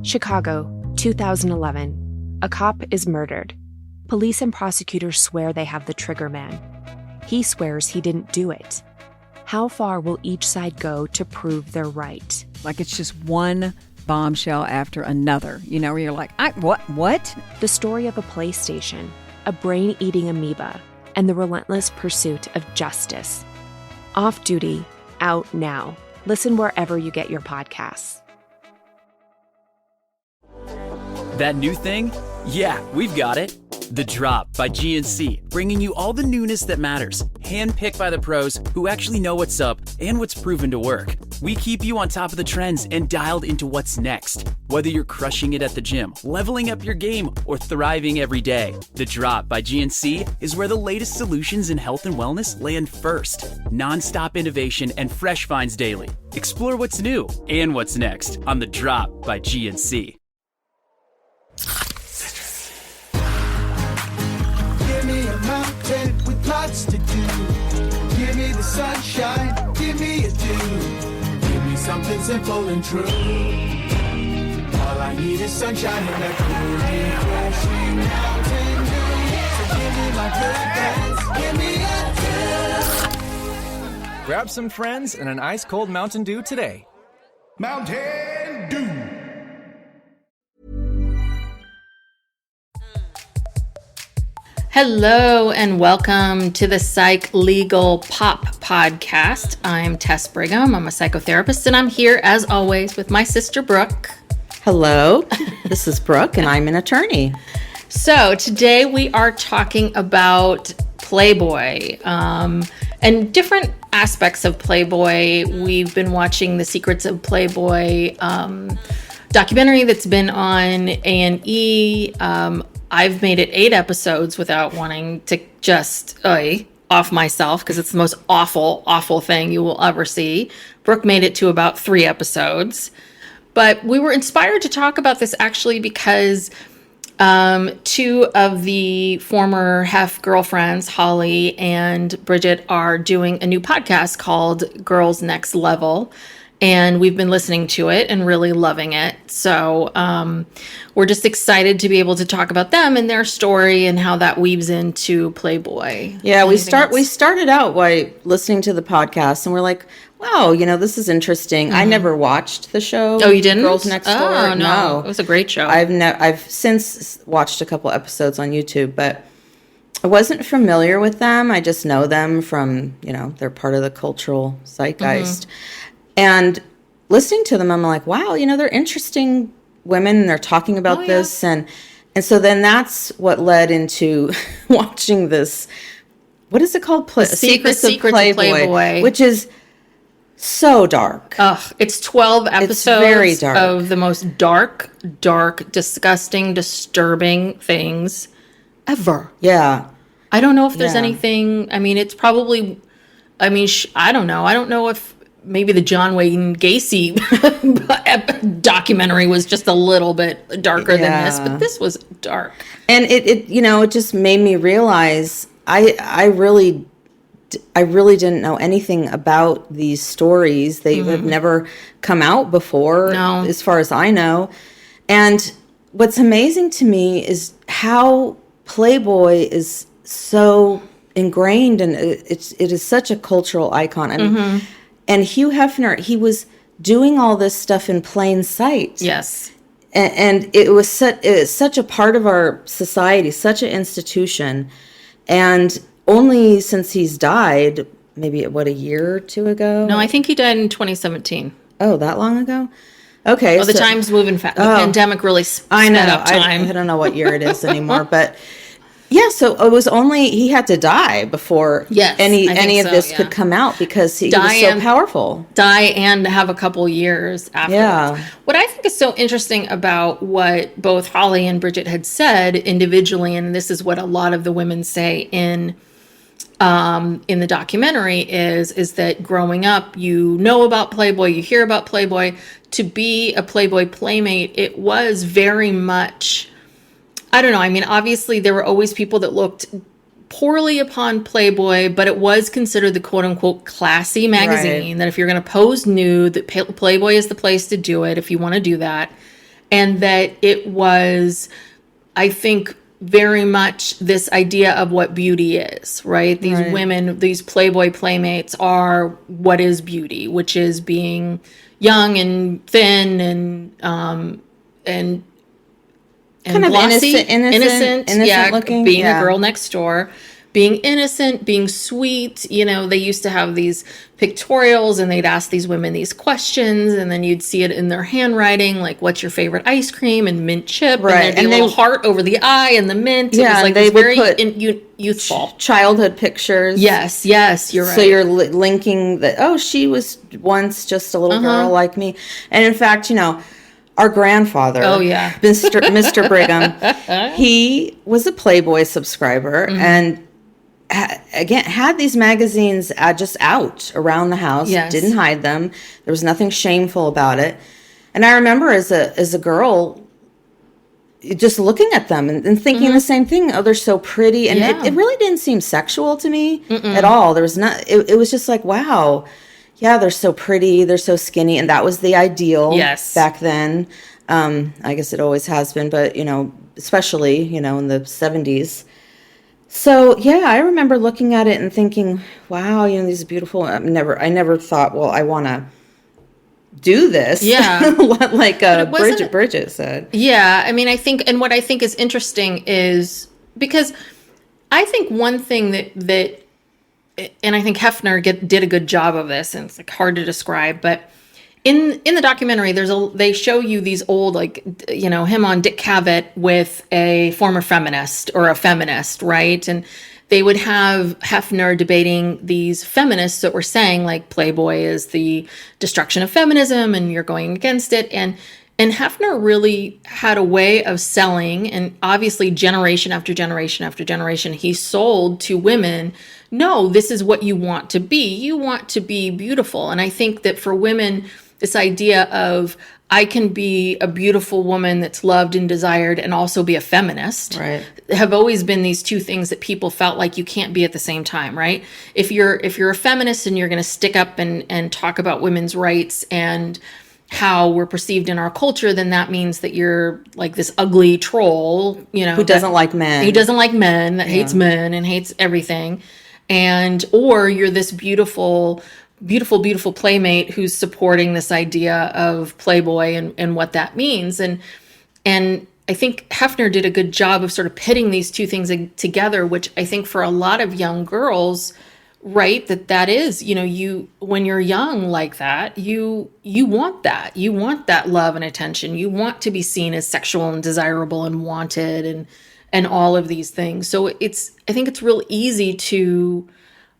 Chicago, 2011. A cop is murdered. Police and prosecutors swear they have the trigger man. He swears he didn't do it. How far will each side go to prove they're right? Like it's just one bombshell after another, where you're like, what? The story of a PlayStation, a brain-eating amoeba, and the relentless pursuit of justice. Off Duty, out now. Listen wherever you get your podcasts. That new thing? Yeah, we've got it. The Drop by GNC, bringing you all the newness that matters. Handpicked by the pros who actually know what's up and what's proven to work. We keep you on top of the trends and dialed into what's next. Whether you're crushing it at the gym, leveling up your game, or thriving every day, The Drop by GNC is where the latest solutions in health and wellness land first. Non-stop innovation and fresh finds daily. Explore what's new and what's next on The Drop by GNC. With lots to do. Give me the sunshine, give me a dew. Give me something simple and true. All I need is sunshine and a cool, refreshing mountain dew. So give me my good friends, give me a dew. Grab some friends and an ice cold Mountain Dew today. Mountain Dew. Hello and welcome to the Psych Legal Pop Podcast. I'm Tess Brigham. I'm a psychotherapist and I'm here as always with my sister Brooke. Hello, this is Brooke and I'm an attorney. So today we are talking about Playboy and different aspects of Playboy. We've been watching the Secrets of Playboy documentary that's been on A&E. I've made it 8 episodes without wanting to just off myself because it's the most awful thing you will ever see. Brooke made it to about 3 episodes. But we were inspired to talk about this actually because 2 of the former Hef girlfriends, Holly and Bridget, are doing a new podcast called Girls Next Level. And we've been listening to it and really loving it. So we're just excited to be able to talk about them and their story and how that weaves into Playboy. Yeah, we started out by listening to the podcast and we're like, wow, this is interesting. I never watched the show. Oh, you didn't? Girls Next Door. Oh, no. It was a great show. I've since watched a couple episodes on YouTube, but I wasn't familiar with them. I just know them from, they're part of the cultural zeitgeist. And listening to them, I'm like, wow, they're interesting women and they're talking about this. And so then that's what led into watching this, what is it called? Secrets of Playboy. Which is so dark. It's 12 episodes it's very dark. Of the most dark, disgusting, disturbing things ever. Yeah. I don't know if there's anything, it's probably, I don't know. I don't know if maybe the John Wayne Gacy documentary was just a little bit darker than this, but this was dark. And it just made me realize I really didn't know anything about these stories. They have never come out before, as far as I know. And what's amazing to me is how Playboy is so ingrained, and it is such a cultural icon. And Hugh Hefner, he was doing all this stuff in plain sight. Yes. And it was such a part of our society, such an institution. And only since he's died, maybe, a year or 2 ago? No, I think he died in 2017. Oh, that long ago? Okay. The time's moving fast. The pandemic really sped up time. I don't know what year it is anymore, but... Yeah, so it was only he had to die before any of this could come out because he was so powerful. Die and have a couple years after. Yeah. What I think is so interesting about what both Holly and Bridget had said individually, and this is what a lot of the women say in the documentary, is that growing up, you know about Playboy, you hear about Playboy. To be a Playboy playmate, it was very much... I don't know. Obviously, there were always people that looked poorly upon Playboy, but it was considered the quote-unquote classy magazine, that if you're going to pose nude, that Playboy is the place to do it if you want to do that. and that it was, I think, very much this idea of what beauty is, right? These women, these Playboy playmates are what is beauty, which is being young and thin and kind of glossy, innocent looking, being a girl next door, being innocent, being sweet. You know, they used to have these pictorials and they'd ask these women these questions, and then you'd see it in their handwriting, like, what's your favorite ice cream, and mint chip, and there'd be a little heart over the eye and the mint. Yeah, it was like they would very put youthful childhood pictures. Yes, you're right. So you're linking that, oh, she was once just a little girl like me. And in fact, you know, our grandfather, Mr. Brigham, he was a Playboy subscriber and again had these magazines just out around the house. Didn't hide them. There was nothing shameful about it. And I remember as a girl just looking at them and thinking the same thing. Oh, they're so pretty. And it really didn't seem sexual to me at all. There was not, it was just like, wow, yeah, they're so pretty, they're so skinny. And that was the ideal back then. I guess it always has been, but, you know, especially, you know, in the 70s. So, yeah, I remember looking at it and thinking, wow, you know, these beautiful, I never thought, well, I want to do this. Yeah. like Bridget said. Yeah. I mean, I think, and what I think is interesting is because I think one thing that and I think Hefner did a good job of this, and it's like hard to describe, but in the documentary, they show you these old, like, you know, him on Dick Cavett with a former feminist or a feminist, right? And they would have Hefner debating these feminists that were saying, like, Playboy is the destruction of feminism and you're going against it. And Hefner really had a way of selling, and obviously generation after generation after generation, he sold to women, no, this is what you want to be. You want to be beautiful. And I think that for women, this idea of I can be a beautiful woman that's loved and desired and also be a feminist, right, have always been these two things that people felt like you can't be at the same time, right? If you're a feminist and you're going to stick up and talk about women's rights and how we're perceived in our culture, then that means that you're like this ugly troll, you know, who doesn't like men, that hates men and hates everything. Or you're this beautiful playmate who's supporting this idea of Playboy and what that means. And I think Hefner did a good job of sort of pitting these two things together, which I think for a lot of young girls, right, that is, you know, when you're young like that, you want that love and attention. You want to be seen as sexual and desirable and wanted and all of these things. So I think it's real easy to,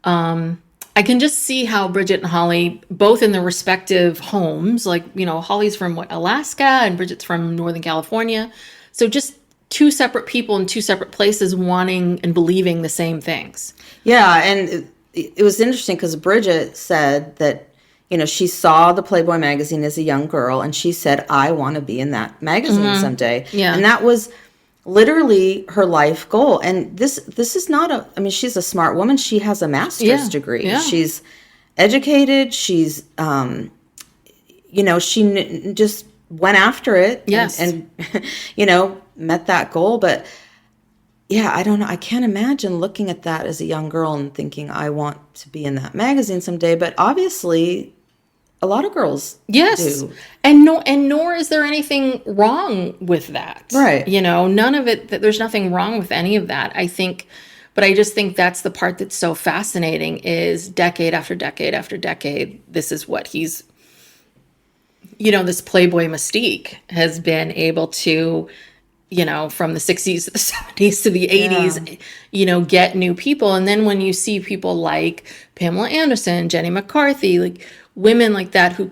I can just see how Bridget and Holly, both in their respective homes, like, you know, Holly's from Alaska and Bridget's from Northern California. So just two separate people in two separate places wanting and believing the same things. Yeah. And it was interesting because Bridget said that, you know, she saw the Playboy magazine as a young girl and she said, I want to be in that magazine someday. Yeah. And that was literally her life goal. And this is not she's a smart woman. She has a master's degree. Yeah. She's educated. She's, you know, she just went after it and, you know, met that goal. But yeah, I don't know. I can't imagine looking at that as a young girl and thinking I want to be in that magazine someday. But obviously a lot of girls do. And nor is there anything wrong with that. Right. You know, none of it, there's nothing wrong with any of that. I just think that's the part that's so fascinating is decade after decade after decade, this is what he's, you know, this Playboy mystique has been able to, you know, from the 60s to the 70s to the 80s, you know, get new people. And then when you see people like Pamela Anderson, Jenny McCarthy, like women like that who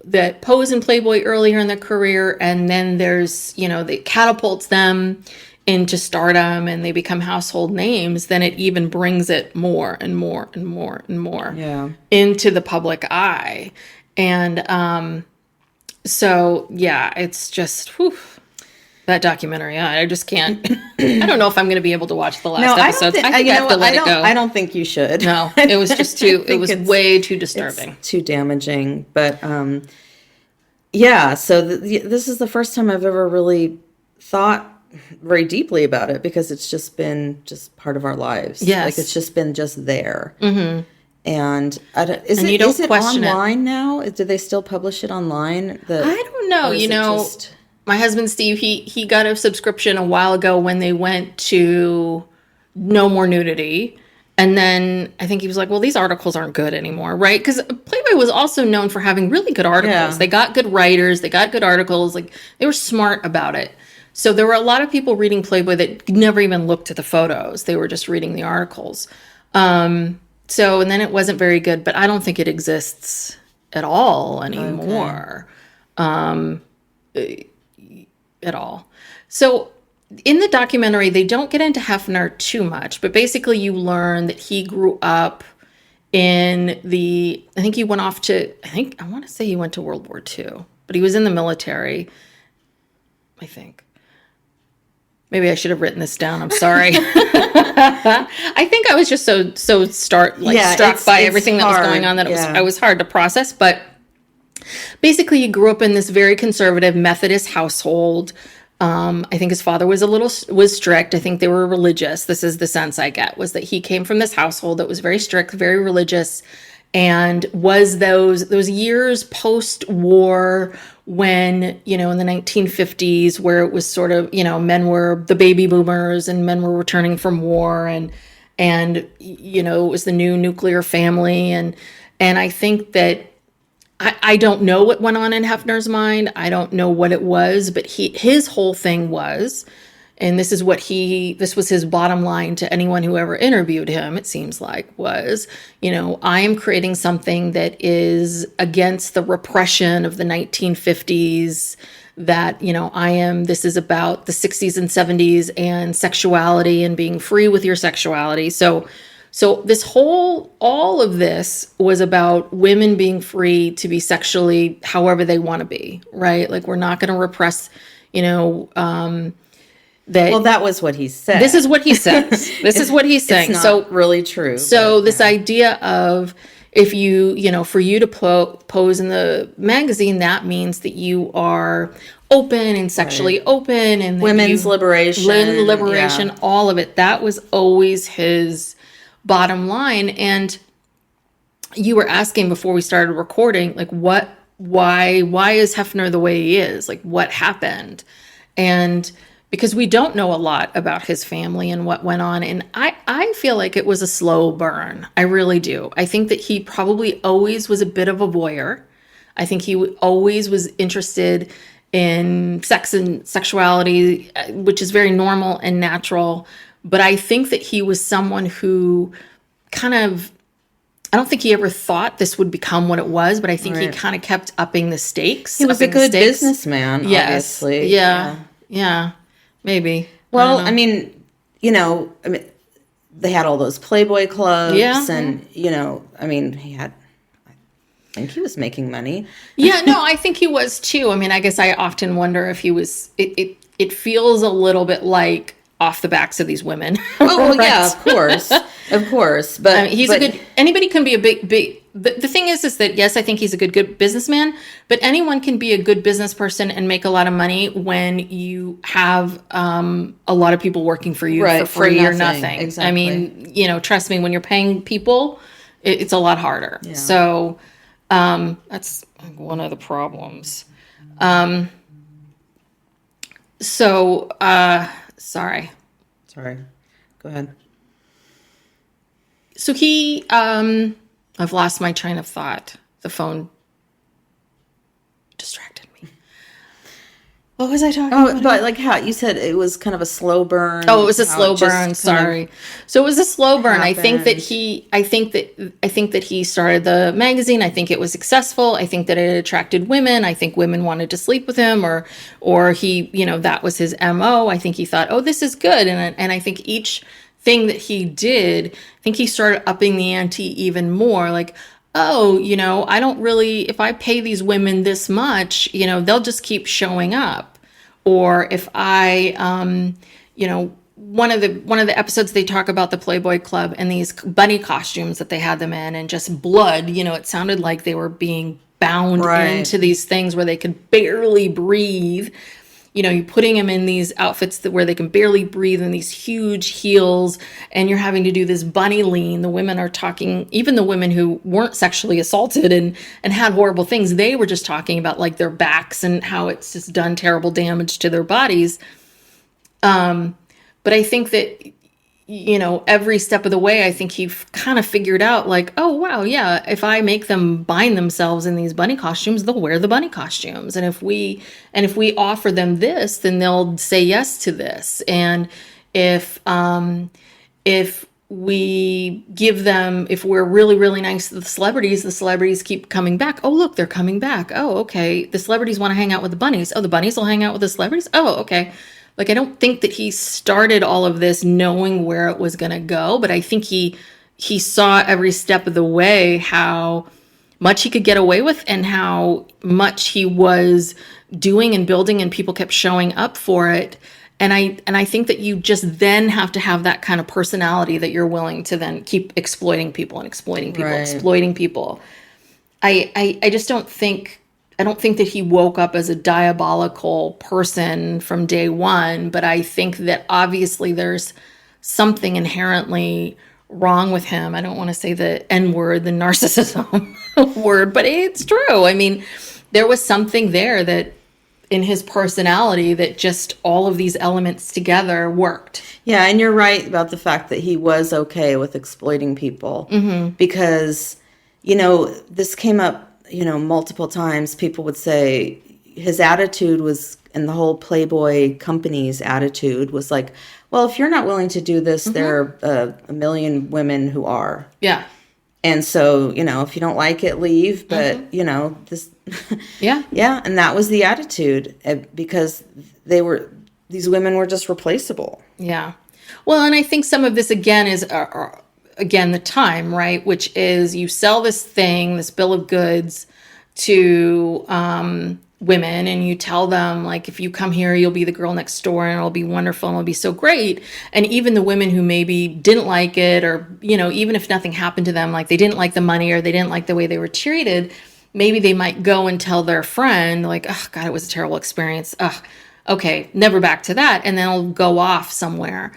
that pose in Playboy earlier in their career, and then there's, you know, that catapults them into stardom and they become household names, then it even brings it more and more and more and more into the public eye. And so, yeah, it's just, that documentary, I just can't. I don't know if I'm going to be able to watch the last episodes. I think I have to let it go. I don't think you should. No, it was just too. It was way too disturbing. It's too damaging. But yeah, so this is the first time I've ever really thought very deeply about it, because it's just been part of our lives. Yes. Like, it's just been just there. Mm-hmm. And is And it, you don't is it question it. online now? Do they still publish it online? I don't know. You know, my husband Steve, he got a subscription a while ago when they went to no more nudity. And then I think he was like, well, these articles aren't good anymore, right? Because Playboy was also known for having really good articles. Yeah. They got good writers. They got good articles. Like, they were smart about it. So there were a lot of people reading Playboy that never even looked at the photos. They were just reading the articles. And then it wasn't very good, but I don't think it exists at all anymore. At all. So in the documentary, they don't get into Hefner too much, but basically you learn that he grew up I think he went off to, I want to say he went to World War II, but he was in the military, I think. Maybe I should have written this down. I'm sorry. I think I was just so struck by everything that was going on that it was hard to process. But basically, he grew up in this very conservative Methodist household. I think his father was strict. I think they were religious. This is the sense I get, was that he came from this household that was very strict, very religious, and was those years post-war when, you know, in the 1950s, where it was sort of, you know, men were the baby boomers and men were returning from war, and you know, it was the new nuclear family, and I think that I don't know what went on in Hefner's mind. I don't know what it was, but his whole thing was, and this was his bottom line to anyone who ever interviewed him, it seems like, was, you know, I am creating something that is against the repression of the 1950s, that, you know, this is about the 60s and 70s and sexuality and being free with your sexuality. So all of this was about women being free to be sexually however they want to be, right? Like, we're not going to repress, you know, that. Well, that was what he said. This is what he says. This is what he's saying. It's not really true. So this idea of, if you know, for you to pose in the magazine, that means that you are open and sexually open, and women's liberation, all of it. That was always his bottom line. And you were asking before we started recording, like, why is Hefner the way he is? Like, what happened? And because we don't know a lot about his family and what went on. And I feel like it was a slow burn. I really do. I think that he probably always was a bit of a voyeur. I think he always was interested in sex and sexuality, which is very normal and natural. But I think that he was someone who kind of, I don't think he ever thought this would become what it was, but I think he kind of kept upping the stakes. He was a good businessman, obviously. Yeah, maybe. Well, I mean, you know, they had all those Playboy clubs, and, you know, I mean, I think he was making money. Yeah, no, I think he was too. I mean, I guess I often wonder if he was, it feels a little bit like off the backs of these women. Oh, well, right? Yeah, of course. But anybody can be a big, the thing is that, yes, I think he's a good businessman, but anyone can be a good business person and make a lot of money when you have a lot of people working for you for free or nothing. Exactly. I mean, you know, trust me, when you're paying people, it's a lot harder. Yeah. So that's one of the problems. Sorry. Go ahead. So I've lost my train of thought. The phone distracted me. What was I talking about? But like how you said it was kind of a slow burn. Oh, it was a slow burn. Sorry. So it was a slow burn. I think that he started the magazine. I think it was successful. I think that it attracted women. I think women wanted to sleep with him, or he, you know, that was his MO. I think he thought, oh, this is good. And I think each thing that he did, I think he started upping the ante even more. Like, oh, you know, I don't really, if I pay these women this much, you know, they'll just keep showing up. Or if I, you know, one of the episodes, they talk about the Playboy Club and these bunny costumes that they had them in, and just blood, you know, it sounded like they were being bound into these things where they could barely breathe. You know, you're putting them in these outfits where they can barely breathe in these huge heels, and you're having to do this bunny lean. The women are talking, even the women who weren't sexually assaulted and had horrible things, they were just talking about like their backs and how it's just done terrible damage to their bodies. But I think that, you know, every step of the way, I think he kind of figured out like, oh, wow, yeah, if I make them bind themselves in these bunny costumes, they'll wear the bunny costumes. And if we offer them this, then they'll say yes to this. And if we give them, if we're really, really nice to the celebrities keep coming back. Oh, look, they're coming back. Oh, okay. The celebrities want to hang out with the bunnies. Oh, the bunnies will hang out with the celebrities. Oh, okay. Like, I don't think that he started all of this knowing where it was going to go, but I think he saw every step of the way how much he could get away with and how much he was doing and building, and people kept showing up for it. And I think that you just then have to have that kind of personality that you're willing to then keep exploiting people. I just don't think that he woke up as a diabolical person from day one, but I think that obviously there's something inherently wrong with him. I don't want to say the N word, the narcissism word, but it's true. I mean, there was something there that in his personality that just all of these elements together worked. Yeah, and you're right about the fact that he was okay with exploiting people because, you know, this came up, you know, multiple times. People would say his attitude was, and the whole Playboy company's attitude was like, well, if you're not willing to do this, there are a million women who are. Yeah. And so, you know, if you don't like it, leave. But, you know, this. Yeah. Yeah. And that was the attitude because these women were just replaceable. Yeah. Well, and I think some of this, again, is, again, the time, right? Which is you sell this thing, this bill of goods to women, and you tell them, like, if you come here, you'll be the girl next door and it'll be wonderful and it'll be so great. And even the women who maybe didn't like it, or, you know, even if nothing happened to them, like they didn't like the money or they didn't like the way they were treated, maybe they might go and tell their friend, like, oh, God, it was a terrible experience. Oh, okay, never back to that. And then they'll go off somewhere.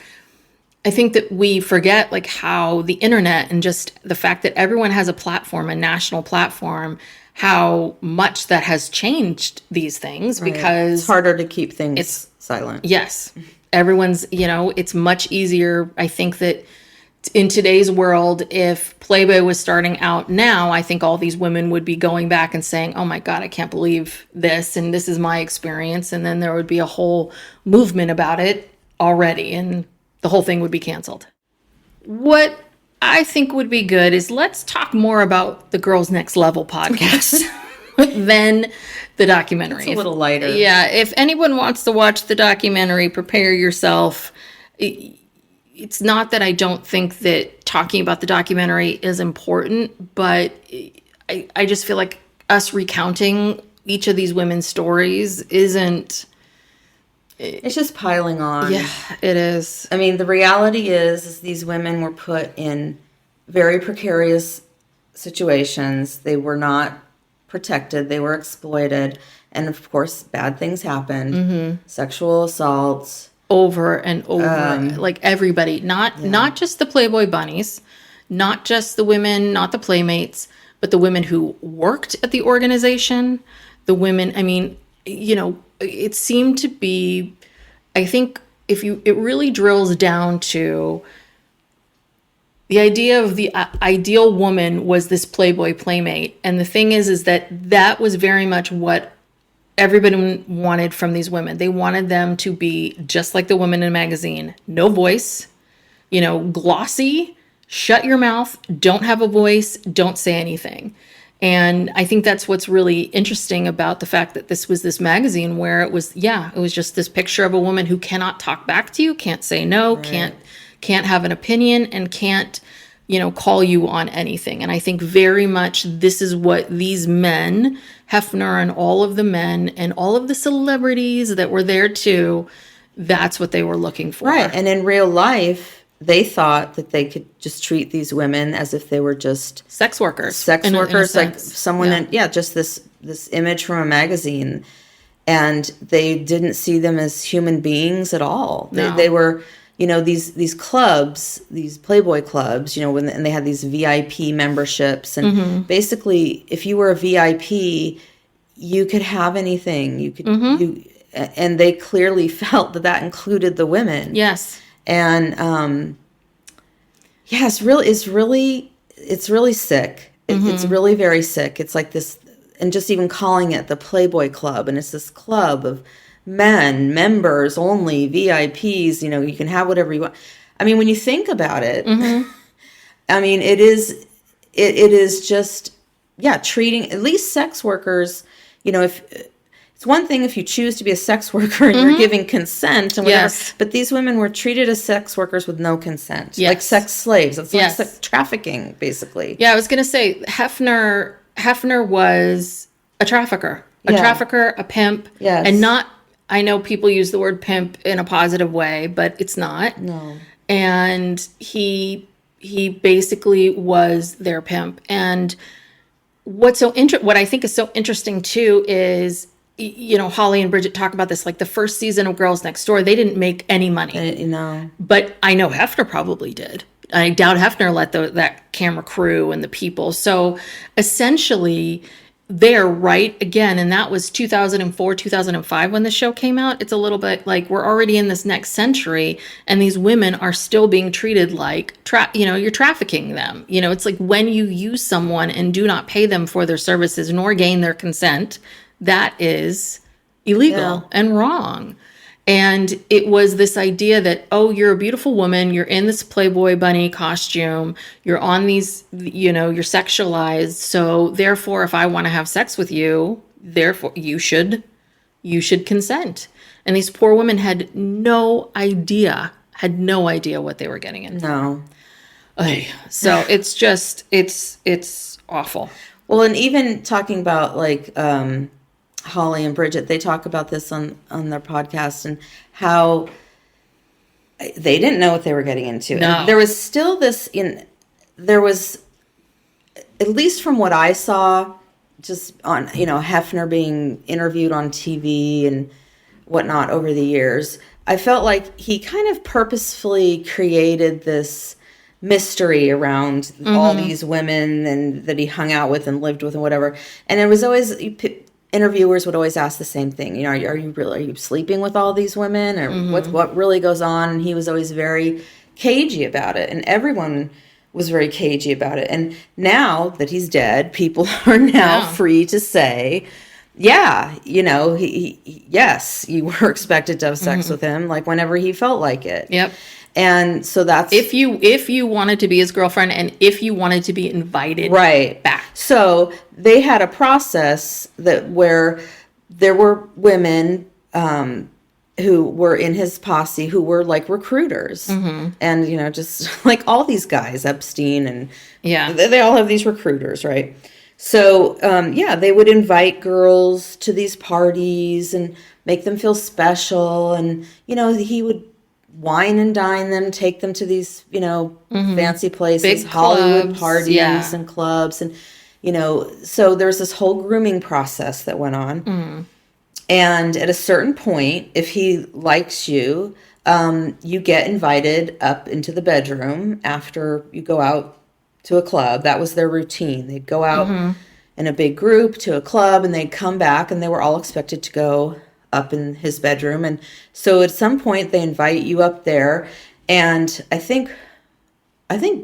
I think that we forget like how the internet and just the fact that everyone has a platform, a national platform, how much that has changed these things because it's harder to keep things silent. Yes. Everyone's, you know, it's much easier. I think that in today's world, if Playboy was starting out now, I think all these women would be going back and saying, oh my God, I can't believe this. And this is my experience. And then there would be a whole movement about it already. And the whole thing would be canceled. What I think would be good is let's talk more about the Girls Next Level podcast than the documentary. It's a little lighter. Yeah. If anyone wants to watch the documentary, prepare yourself. It's not that I don't think that talking about the documentary is important, but I just feel like us recounting each of these women's stories isn't... It's just piling on. Yeah, it is. I mean, the reality is these women were put in very precarious situations. They were not protected. They were exploited. And, of course, bad things happened. Sexual assaults. Over and over. Like everybody. Not just the Playboy bunnies. Not just the women, not the playmates. But the women who worked at the organization. The women, I mean, you know... It seemed to be, I think, it really drills down to the idea of the ideal woman was this Playboy playmate. And the thing is that was very much what everybody wanted from these women. They wanted them to be just like the women in a magazine. No voice, you know, glossy, shut your mouth, don't have a voice, don't say anything. And I think that's what's really interesting about the fact that this was this magazine where it was just this picture of a woman who cannot talk back to you, can't say no, can't have an opinion, and can't, you know, call you on anything. And I think very much this is what these men, Hefner and all of the men and all of the celebrities that were there too, that's what they were looking for. Right. And in real life, they thought that they could just treat these women as if they were just sex workers, like someone, just this image from a magazine. And they didn't see them as human beings at all. They were, these clubs, these Playboy clubs, and they had these VIP memberships. And basically, if you were a VIP, you could have anything. You could, and they clearly felt that included the women. Yes. And it's really sick. It's really very sick. It's like this, and just even calling it the Playboy Club, and it's this club of men, members only, VIPs. You can have whatever you want. I mean, when you think about it, I mean, it is just treating at least sex workers. If it's one thing if you choose to be a sex worker and you're giving consent and whatever, but these women were treated as sex workers with no consent, like sex slaves. It's like sex trafficking, basically. Yeah, I was going to say Hefner was a trafficker, a pimp, and not. I know people use the word pimp in a positive way, but it's not. No. And he basically was their pimp. And what I think is so interesting too is, Holly and Bridget talk about this, like the first season of Girls Next Door, they didn't make any money. But I know Hefner probably did. I doubt Hefner let that camera crew and the people. So essentially, they're right again. And that was 2004, 2005 when the show came out. It's a little bit like we're already in this next century and these women are still being treated like, you're trafficking them. It's like when you use someone and do not pay them for their services nor gain their consent, that is illegal and wrong. And it was this idea that, oh, you're a beautiful woman. You're in this Playboy bunny costume. You're on these, you're sexualized. So therefore, if I want to have sex with you, therefore you should consent. And these poor women had no idea what they were getting into. No. So it's just, it's awful. Well, and even talking about like, Holly and Bridget, they talk about this on their podcast and how they didn't know what they were getting into. No. And there was still there was, at least from what I saw, just on, Hefner being interviewed on TV and whatnot over the years, I felt like he kind of purposefully created this mystery around all these women and that he hung out with and lived with and whatever. And it was always, interviewers would always ask the same thing. Are you sleeping with all these women, or what really goes on? And he was always very cagey about it, and everyone was very cagey about it. And now that he's dead, people are now free to say, yes, you were expected to have sex with him, like whenever he felt like it. Yep. And so that's if you wanted to be his girlfriend and if you wanted to be invited back. So they had a process where there were women who were in his posse who were like recruiters, and just like all these guys, Epstein, and they all have these recruiters, right? So they would invite girls to these parties and make them feel special, and he would wine and dine them, take them to these, fancy places, big Hollywood clubs, parties and clubs. And, so there's this whole grooming process that went on. And at a certain point, if he likes you, you get invited up into the bedroom after you go out to a club. That was their routine. They'd go out in a big group to a club and they'd come back, and they were all expected to go up in his bedroom. And so at some point they invite you up there, and I think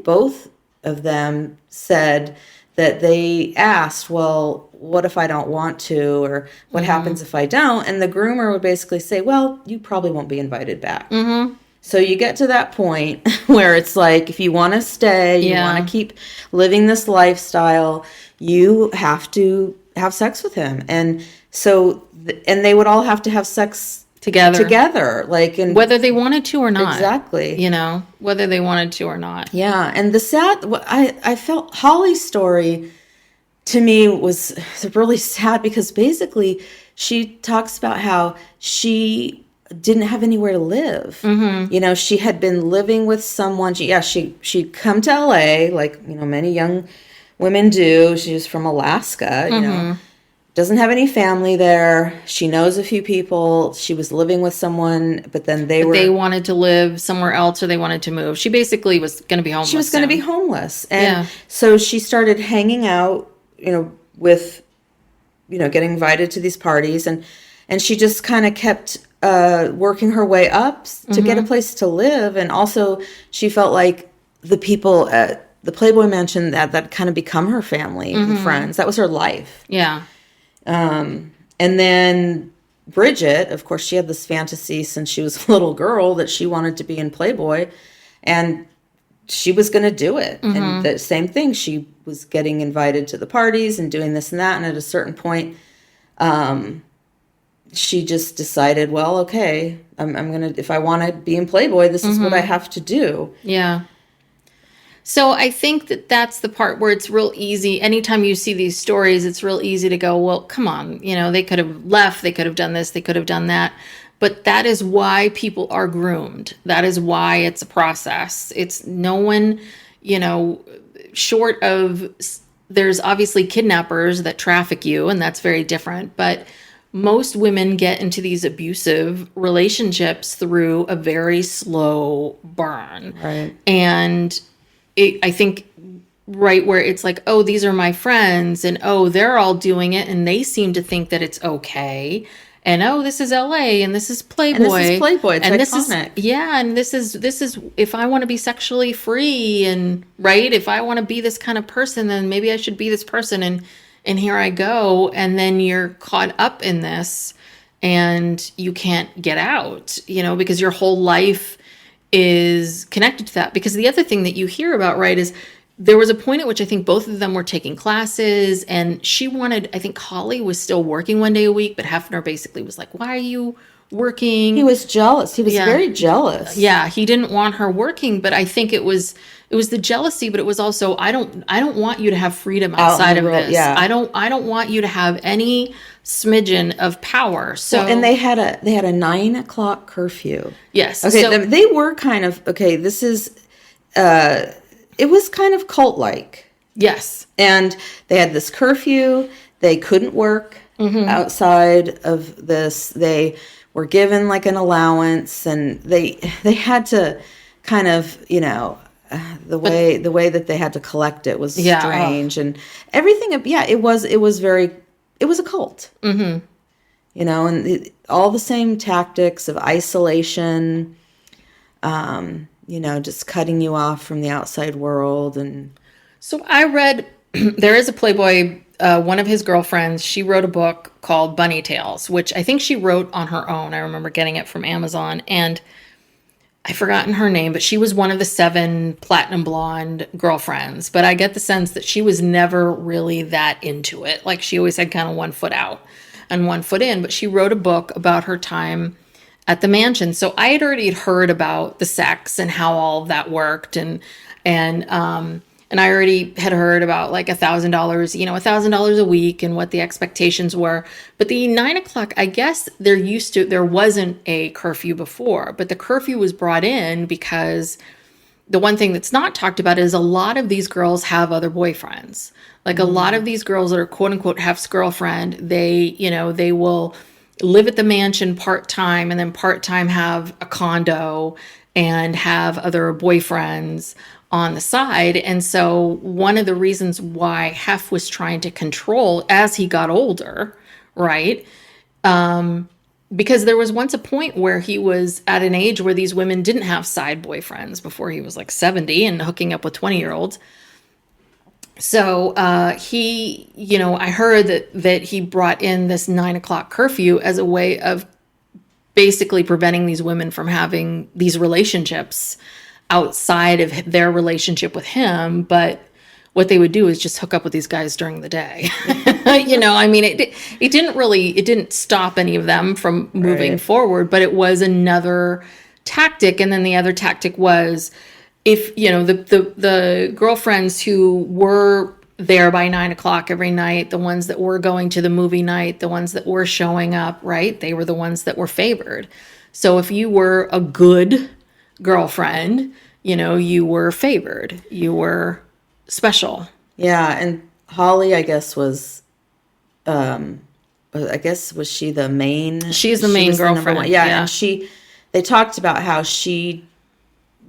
both of them said that they asked, well, what if I don't want to, or what happens if I don't? And the groomer would basically say, well, you probably won't be invited back. So you get to that point where it's like, if you want to stay, you want to keep living this lifestyle, you have to have sex with him. And so, and they would all have to have sex together, like, and whether they wanted to or not. Exactly. Whether they wanted to or not. Yeah. And I felt Holly's story to me was really sad, because basically she talks about how she didn't have anywhere to live. You know, she had been living with someone. She'd come to LA like, you know, many young women do. She was from Alaska, you know, doesn't have any family there. She knows a few people. She was living with someone, but then they wanted to live somewhere else, or they wanted to move. She basically was going to be homeless. She was going to be homeless. And so she started hanging out, you know, with, you know, getting invited to these parties, and she just kind of kept working her way up to get a place to live. And also she felt like the people at the Playboy Mansion that kind of become her family and friends. That was her life. Yeah. And then Bridget, of course, she had this fantasy since she was a little girl that she wanted to be in Playboy, and she was going to do it. And the same thing, she was getting invited to the parties and doing this and that. And at a certain point, she just decided, well, okay, I'm going to, if I want to be in Playboy, this is what I have to do. Yeah. So I think that that's the part where it's real easy. Anytime you see these stories, it's real easy to go, well, come on, you know, they could have left, they could have done this, they could have done that. But that is why people are groomed. That is why it's a process. It's no one, you know, short of, there's obviously kidnappers that traffic you, and that's very different. But most women get into these abusive relationships through a very slow burn. Right. And I think right where it's like, oh, these are my friends, and oh, they're all doing it, and they seem to think that it's okay. And oh, this is LA, and this is Playboy. And this is Playboy. It's and iconic. This is if I want to be sexually free, and right, if I want to be this kind of person, then maybe I should be this person, and here I go. And then you're caught up in this, and you can't get out, you know, because your whole life is connected to that. Because the other thing that you hear about, right, is there was a point at which I think both of them were taking classes, and she wanted, I think Holly was still working one day a week, but Hefner basically was like, why are you working? He was jealous. He was very jealous. Yeah, he didn't want her working, but I think it was the jealousy, but it was also, I don't want you to have freedom outside of this. Yeah. I don't want you to have any smidgen of power. So and they had a 9:00 curfew. Yes. Okay, so, they were kind of this is it was kind of cult-like. Yes. And they had this curfew. They couldn't work outside of this. They were given like an allowance, and they had to kind of, you know, the way that they had to collect it was strange, and everything. It was a cult. You know, and all the same tactics of isolation, you know, just cutting you off from the outside world. And so I read, there is a Playboy, one of his girlfriends, she wrote a book called Bunny Tales, which I think she wrote on her own. I remember getting it from Amazon, and I've forgotten her name, but she was one of the 7 platinum blonde girlfriends. But I get the sense that she was never really that into it. Like, she always had kind of one foot out and one foot in. But she wrote a book about her time at the mansion. So I had already heard about the sex and how all of that worked. And I already had heard about like $1,000, you know, $1,000 a week and what the expectations were. But the 9:00, I guess there wasn't a curfew before, but the curfew was brought in because the one thing that's not talked about is a lot of these girls have other boyfriends. Like a lot of these girls that are quote unquote Hef's girlfriend, they will live at the mansion part-time and then part-time have a condo and have other boyfriends on the side. And so one of the reasons why Hef was trying to control as he got older, right? Because there was once a point where he was at an age where these women didn't have side boyfriends before he was like 70 and hooking up with 20-year-olds. So he, you know, I heard that he brought in this 9:00 curfew as a way of basically preventing these women from having these relationships outside of their relationship with him. But what they would do is just hook up with these guys during the day. You know, I mean, it didn't stop any of them from moving forward, but it was another tactic. And then the other tactic was, if, you know, the girlfriends who were there by 9:00 every night, the ones that were going to the movie night, the ones that were showing up, right? They were the ones that were favored. So if you were a good girlfriend, you were favored, you were special. Yeah, and Holly, I guess, was she the main? She's the main girlfriend. Yeah, and they talked about how she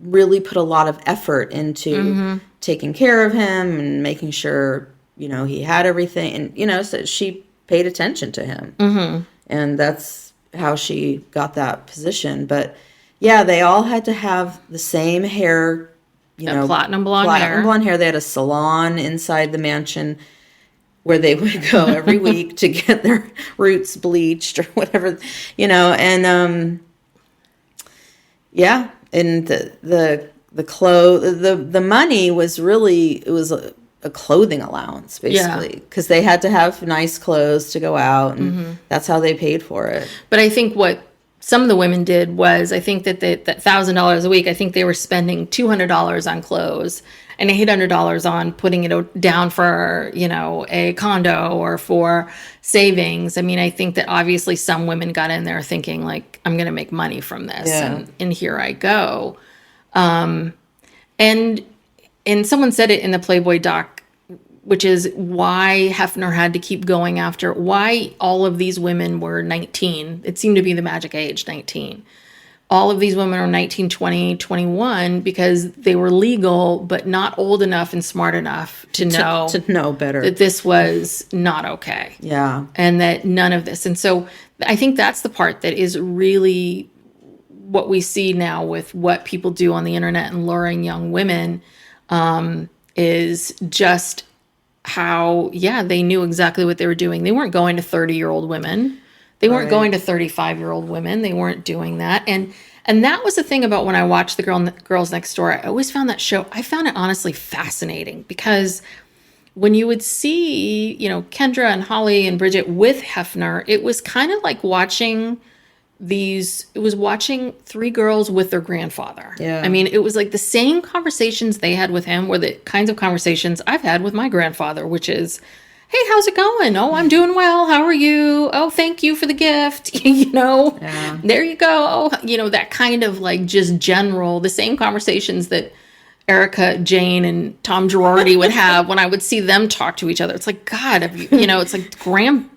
really put a lot of effort into taking care of him and making sure, he had everything. And, so she paid attention to him. Mm-hmm. And that's how she got that position. But, yeah, they all had to have the same hair, platinum blonde hair. They had a salon inside the mansion where they would go every week to get their roots bleached or whatever, and and the money was really, it was a clothing allowance basically, because they had to have nice clothes to go out, and that's how they paid for it. But I think what some of the women did was, I think that that $1,000 a week, I think they were spending $200 on clothes and $800 on putting it down for, a condo or for savings. I mean, I think that obviously some women got in there thinking like, I'm going to make money from this, and here I go. And someone said it in the Playboy doc, which is why Hefner had to keep going after, why all of these women were 19. It seemed to be the magic age, 19. All of these women are 19, 20, 21 because they were legal, but not old enough and smart enough to know better, that this was not okay. Yeah. And that none of this. And so I think that's the part that is really what we see now with what people do on the internet and luring young women, is just how, they knew exactly what they were doing. They weren't going to 30-year-old women. They weren't going to 35-year-old women. They weren't doing that. And that was the thing about when I watched The Girls Next Door. I always found that show, I found it honestly fascinating, because when you would see, Kendra and Holly and Bridget with Hefner, it was kind of like watching three girls with their grandfather. Yeah. I mean, it was like the same conversations they had with him were the kinds of conversations I've had with my grandfather, which is, hey, how's it going? Oh, I'm doing well. How are you? Oh, thank you for the gift. There you go. That kind of like just general, the same conversations that Erica, Jane, and Tom Girardi would have when I would see them talk to each other. It's like, God, it's like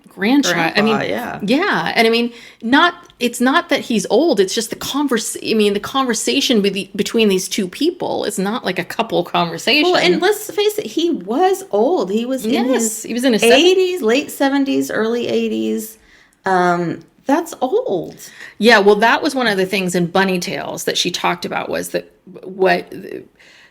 grandchild. I mean, yeah. And I mean, it's not that he's old. It's just the conversation between these two people is not like a couple conversation. Well, and let's face it, he was old. He was in his 80s, late 70s, early 80s. That's old. Yeah. Well, that was one of the things in Bunny Tales that she talked about, was that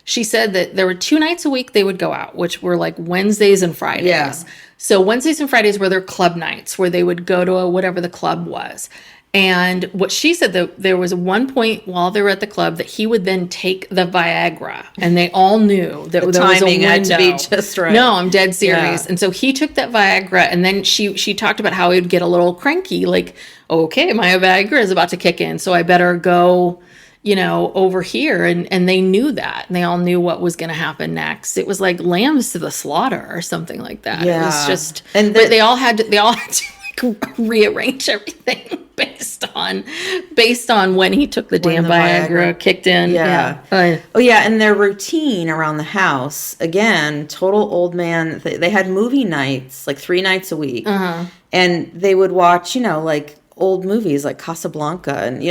she said that there were 2 nights a week they would go out, which were like Wednesdays and Fridays. Yeah. So Wednesdays and Fridays were their club nights where they would go to whatever the club was. And what she said, that there was one point while they were at the club that he would then take the Viagra, and they all knew that there was a window. Had to be just right. No, I'm dead serious. Yeah. And so he took that Viagra, and then she talked about how he would get a little cranky, like, okay, my Viagra is about to kick in, so I better go, over here. And they knew that. And they all knew what was going to happen next. It was like lambs to the slaughter or something like that. Yeah. It was just, but they all had to like rearrange everything based on when he took the damn Viagra kicked in. Yeah. And their routine around the house, again, total old man. They had movie nights, like 3 nights a week. Uh-huh. And they would watch, like old movies like Casablanca, and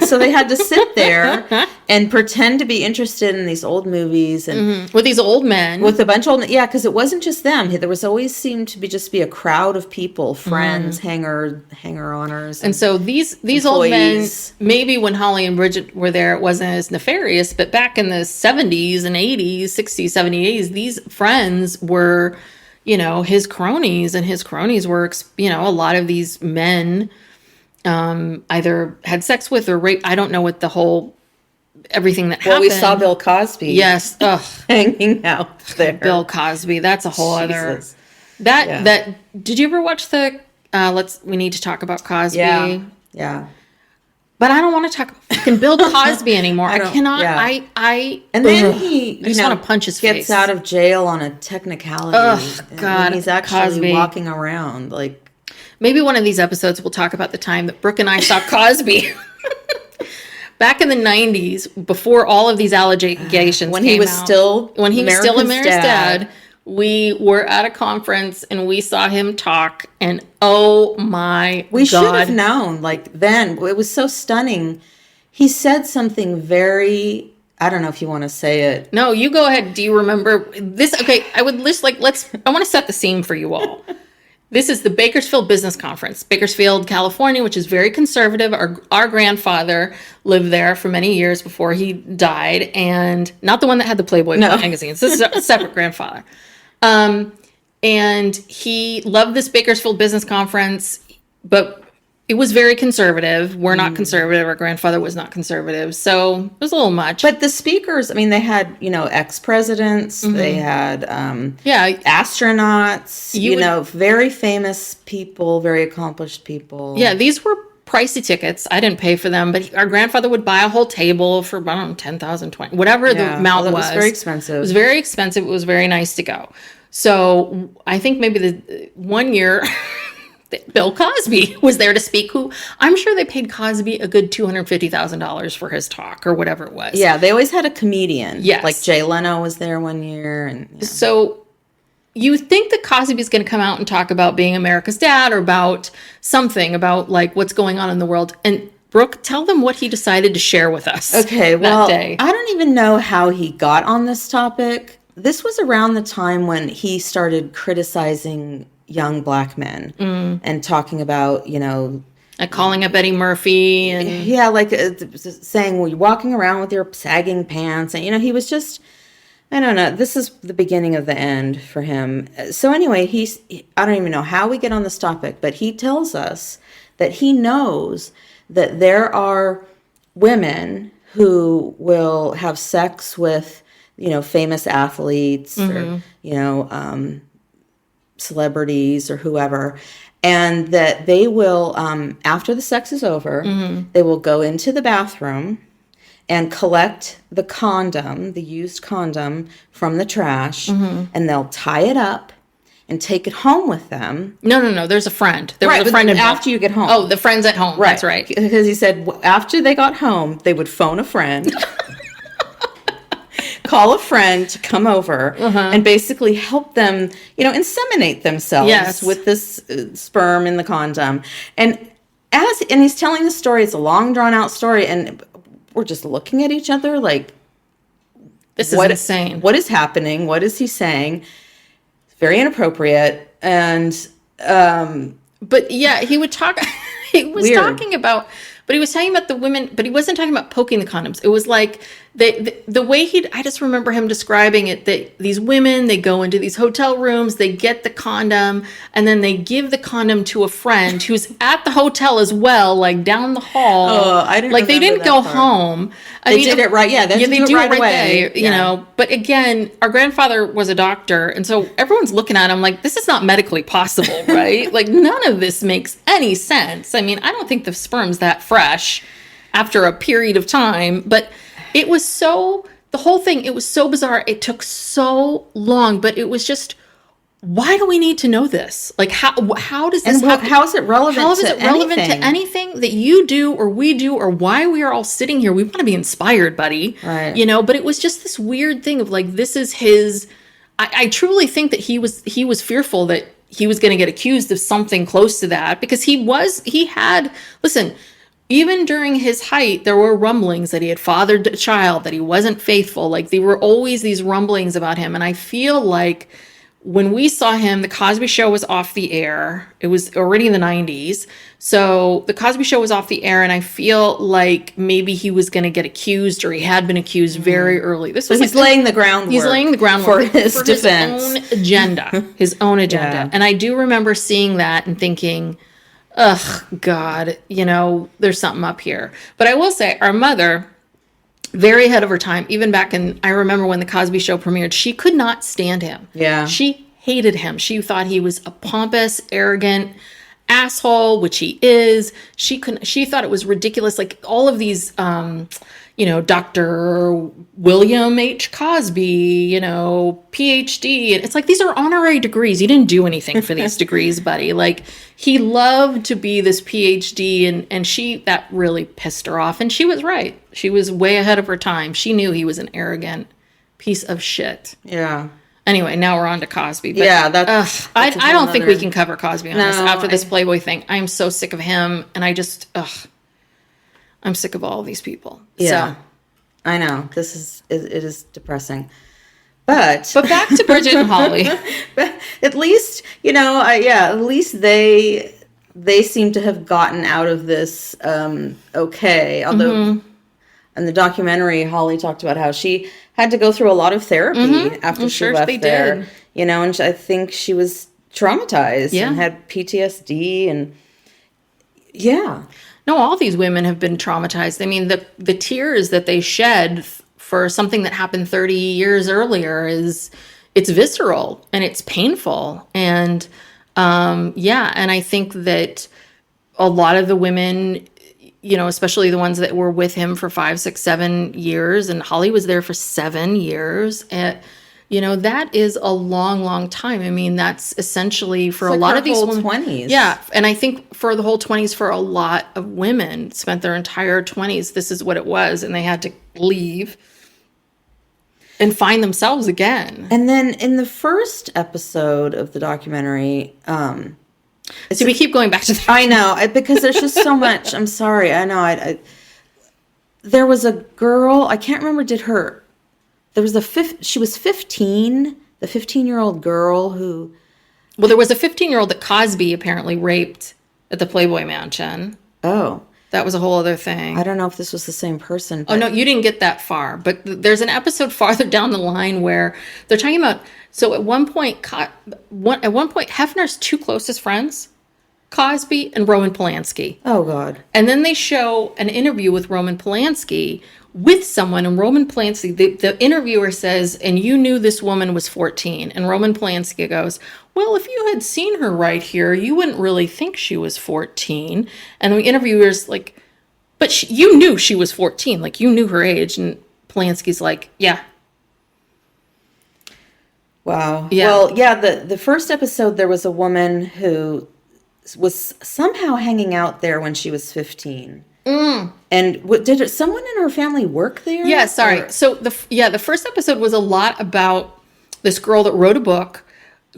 so they had to sit there and pretend to be interested in these old movies, and with these old men, with a bunch of old, because it wasn't just them. There was always seemed to be a crowd of people, friends, hanger-oners, and so these old men. Maybe when Holly and Bridget were there, it wasn't as nefarious, but back in the 70s and 80s, 60s, 70s, 80s, these friends were, his cronies, and his cronies were, a lot of these men. Either had sex with or raped. I don't know what the whole everything that happened. Well, we saw Bill Cosby. Yes, hanging out there. Bill Cosby. That's a whole other. That did you ever watch the? We need to talk about Cosby. Yeah. But I don't want to talk about fucking Bill Cosby anymore. I cannot. Yeah. And then he, I just want to punch his face. Gets out of jail on a technicality. Oh God, he's actually Cosby. Walking around like. Maybe one of these episodes we'll talk about the time that Brooke and I saw Cosby. back in the 90s, before all of these allegations when came he was out, still when he was still America's America's dad, we were at a conference and we saw him talk, and oh my we God. should have known, like, then. It was so stunning. He said something very, I don't know if you want to say it. No, you go ahead. Do you remember this? Okay, I would list, like, I want to set the scene for you all. This is the Bakersfield Business Conference, Bakersfield, California, which is very conservative. Our grandfather lived there for many years before he died, and not the one that had the Playboy magazines. This is a separate grandfather. And he loved this Bakersfield Business Conference, but it was very conservative. We're not conservative. Our grandfather was not conservative. So it was a little much. But the speakers, I mean, they had, ex-presidents. They had astronauts, very famous people, very accomplished people. Yeah, these were pricey tickets. I didn't pay for them, but our grandfather would buy a whole table for, I don't know, 10,000, 20, whatever the amount was. It was very expensive. It was very expensive. It was very nice to go. So I think maybe the one year... Bill Cosby was there to speak, who I'm sure they paid Cosby a good $250,000 for his talk or whatever it was. Yeah, they always had a comedian. Yes. Like Jay Leno was there one year. And So you think that Cosby's going to come out and talk about being America's dad or about something, about like what's going on in the world. And Brooke, tell them what he decided to share with us. Okay, well, that day. I don't even know how he got on this topic. This was around the time when he started criticizing young black men and talking about, like calling up Eddie Murphy and saying, well, you're walking around with your sagging pants. And, he was just, I don't know. This is the beginning of the end for him. So anyway, I don't even know how we get on this topic, but he tells us that he knows that there are women who will have sex with, famous athletes or, celebrities or whoever, and that they will, after the sex is over, they will go into the bathroom and collect the condom, the used condom, from the trash, and they'll tie it up and take it home with them. No. There's a friend. There was a friend involved. After you get home. Oh, the friend's at home. Right. That's right. Because he said after they got home, they would phone a friend. Call a friend to come over and basically help them, inseminate themselves with this sperm in the condom. And he's telling the story, it's a long drawn out story, and we're just looking at each other like, this is insane. What is happening? What is he saying? It's very inappropriate. And but yeah, he would talk. He was talking about. But he was talking about the women, but he wasn't talking about poking the condoms. It was like the way I just remember him describing it, that these women, they go into these hotel rooms, they get the condom, and then they give the condom to a friend who's at the hotel as well, like down the hall. Oh, I didn't. Like they didn't go home. They did it right. Yeah, they do it right away. There, But again, our grandfather was a doctor, and so everyone's looking at him like, this is not medically possible, right? Like none of this makes any sense. I mean, I don't think the sperm's that fresh after a period of time, but it was the whole thing, it was so bizarre. It took so long, but it was just, why do we need to know this? Like, how does this happen? How is it relevant to anything that you do or we do, or why we are all sitting here? We want to be inspired, buddy. Right. But it was just this weird thing of like, this is his, I truly think that he was fearful that he was going to get accused of something close to that, because listen, even during his height, there were rumblings that he had fathered a child, that he wasn't faithful. Like there were always these rumblings about him. And I feel like when we saw him, the Cosby Show was off the air. It was already in the 90s. So the Cosby Show was off the air, and I feel like maybe he was going to get accused, or he had been accused very early. This was he's laying the groundwork. He's laying the groundwork for his defense. His own agenda. Yeah. And I do remember seeing that and thinking, ugh, God, there's something up here. But I will say, our mother, very ahead of her time, even back I remember when the Cosby Show premiered, she could not stand him. Yeah. She hated him. She thought he was a pompous, arrogant asshole, which he is. She thought it was ridiculous. Like all of these, Dr. William H. Cosby, PhD. And it's like, these are honorary degrees. You didn't do anything for these degrees, buddy. Like, he loved to be this PhD, and that really pissed her off. And she was right. She was way ahead of her time. She knew he was an arrogant piece of shit. Yeah. Anyway, now we're on to Cosby. But, yeah, that's I don't think we can cover Cosby on this after this Playboy thing. I'm so sick of him, and I just, I'm sick of all of these people. Yeah, so. I know. It is depressing. But back to Bridget and Holly. But at least, at least they seem to have gotten out of this okay. Although in the documentary, Holly talked about how she had to go through a lot of therapy after she left there. Did. And I think she was traumatized and had PTSD and No, all these women have been traumatized. I mean, the tears that they shed for something that happened 30 years earlier it's visceral and it's painful. And and I think that a lot of the women, especially the ones that were with him for 5, 6, 7 years, and Holly was there for 7 years. That is a long, long time. I mean, that's essentially for a lot of these women. 20s. Yeah. And I think for the whole 20s, for a lot of women spent their entire 20s, this is what it was. And they had to leave and find themselves again. And then in the first episode of the documentary, so we keep going back to that. I know, because there's just so much. I'm sorry. I know. There was a girl, I can't remember, she was 15, the 15-year-old girl who... Well, there was a 15-year-old that Cosby apparently raped at the Playboy Mansion. Oh. That was a whole other thing. I don't know if this was the same person. Oh, no, you didn't get that far. But there's an episode farther down the line where they're talking about... So at one point, Hefner's two closest friends, Cosby and Roman Polanski. Oh, God. And then they show an interview with Roman Polanski with someone, and Roman Polanski, the interviewer says, and you knew this woman was 14. And Roman Polanski goes, well, if you had seen her right here, you wouldn't really think she was 14. And the interviewer's like, but you knew she was 14. Like, you knew her age. And Polanski's like, yeah. Wow. Yeah. Well, yeah, the first episode, there was a woman who was somehow hanging out there when she was 15. And did someone in her family work there? Yeah, sorry. Or? So the first episode was a lot about this girl that wrote a book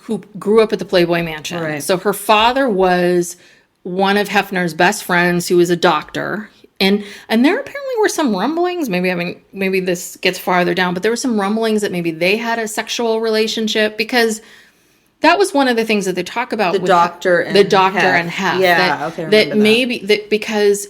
who grew up at the Playboy Mansion. Right. So her father was one of Hefner's best friends who was a doctor. And there apparently were some rumblings, maybe this gets farther down, but there were some rumblings that maybe they had a sexual relationship, because that was one of the things that they talk about. The doctor and Hef. Yeah, okay. That maybe that because